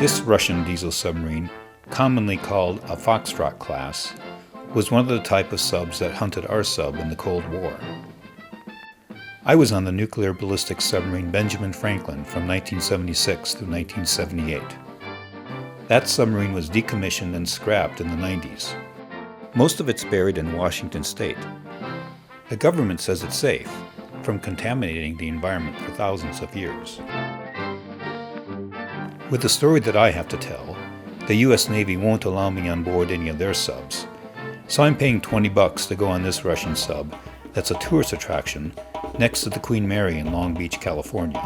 This Russian diesel submarine, commonly called a Foxtrot class, was one of the type of subs that hunted our sub in the Cold War. I was on the nuclear ballistic submarine Benjamin Franklin from 1976 through 1978. That submarine was decommissioned and scrapped in the 90s. Most of it's buried in Washington state. The government says it's safe from contaminating the environment for thousands of years. With the story that I have to tell, the U.S. Navy won't allow me on board any of their subs, so I'm paying $20 to go on this Russian sub that's a tourist attraction next to the Queen Mary in Long Beach, California.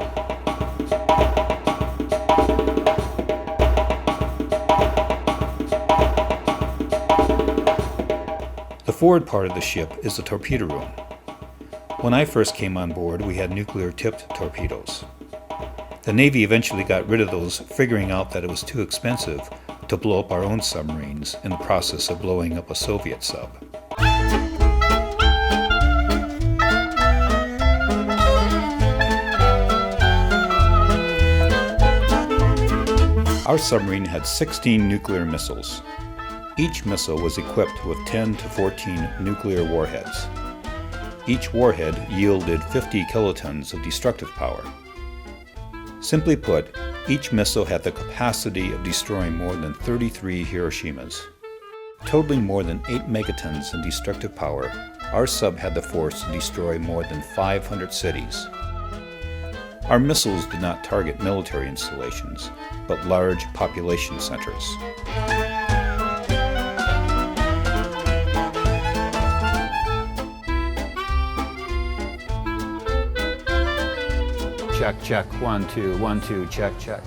The forward part of the ship is the torpedo room. When I first came on board, we had nuclear-tipped torpedoes. The Navy eventually got rid of those, figuring out that it was too expensive to blow up our own submarines in the process of blowing up a Soviet sub. Our submarine had 16 nuclear missiles. Each missile was equipped with 10 to 14 nuclear warheads. Each warhead yielded 50 kilotons of destructive power. Simply put, each missile had the capacity of destroying more than 33 Hiroshimas. Totaling more than 8 megatons in destructive power, our sub had the force to destroy more than 500 cities. Our missiles did not target military installations, but large population centers. Check, check, 1, 2, 1, 2, check, check.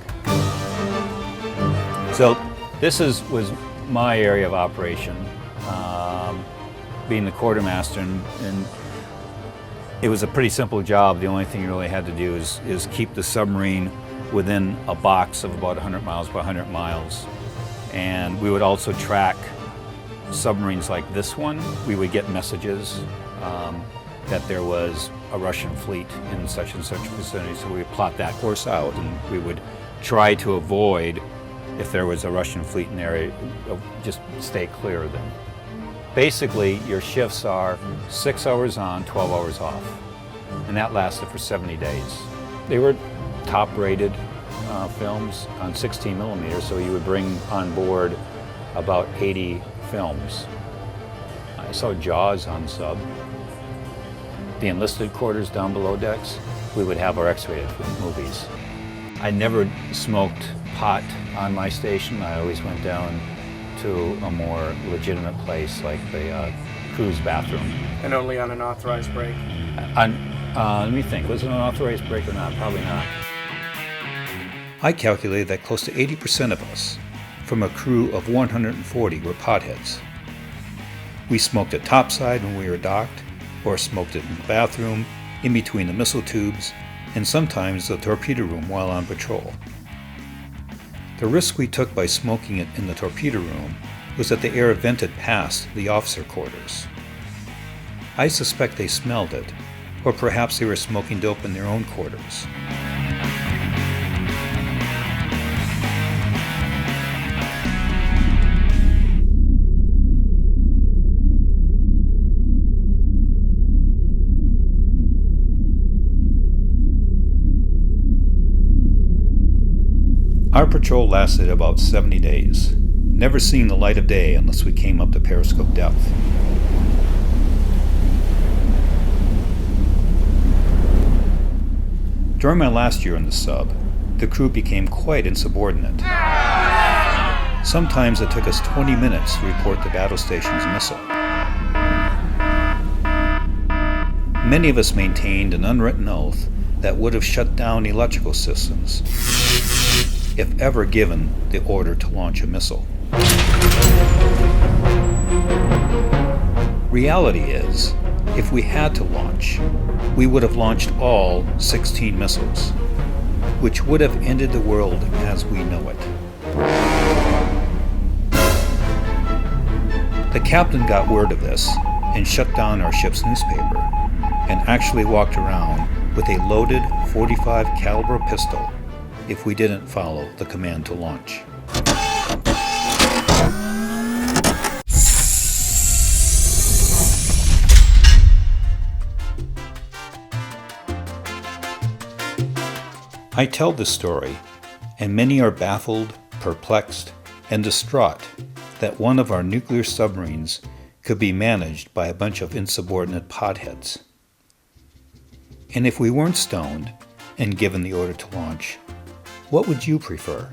So this was my area of operation, being the quartermaster, and it was a pretty simple job. The only thing you really had to do is keep the submarine within a box of about 100 miles by 100 miles. And we would also track submarines like this one. We would get messages that there was a Russian fleet in such and such vicinity, so we would plot that course out, and we would try to avoid, if there was a Russian fleet in the area, just stay clear of them. Basically, your shifts are 6 hours on, 12 hours off, and that lasted for 70 days. They were top-rated films on 16 millimeters, so you would bring on board about 80 films. I saw Jaws on sub. The enlisted quarters down below decks, we would have our X-rated movies. I never smoked pot on my station. I always went down to a more legitimate place like the crew's bathroom. And only on an authorized break? Let me think, was it an authorized break or not? Probably not. I calculated that close to 80% of us, from a crew of 140, were potheads. We smoked it topside when we were docked, or smoked it in the bathroom, in between the missile tubes, and sometimes the torpedo room while on patrol. The risk we took by smoking it in the torpedo room was that the air vented past the officer quarters. I suspect they smelled it, or perhaps they were smoking dope in their own quarters. Our patrol lasted about 70 days, never seeing the light of day unless we came up to periscope depth. During my last year in the sub, the crew became quite insubordinate. Sometimes it took us 20 minutes to report the battle station's missile. Many of us maintained an unwritten oath that would have shut down electrical systems if ever given the order to launch a missile. Reality is, if we had to launch, we would have launched all 16 missiles, which would have ended the world as we know it. The captain got word of this and shut down our ship's newspaper, and actually walked around with a loaded .45 caliber pistol if we didn't follow the command to launch. I tell this story, and many are baffled, perplexed, and distraught that one of our nuclear submarines could be managed by a bunch of insubordinate potheads. And if we weren't stoned and given the order to launch, what would you prefer?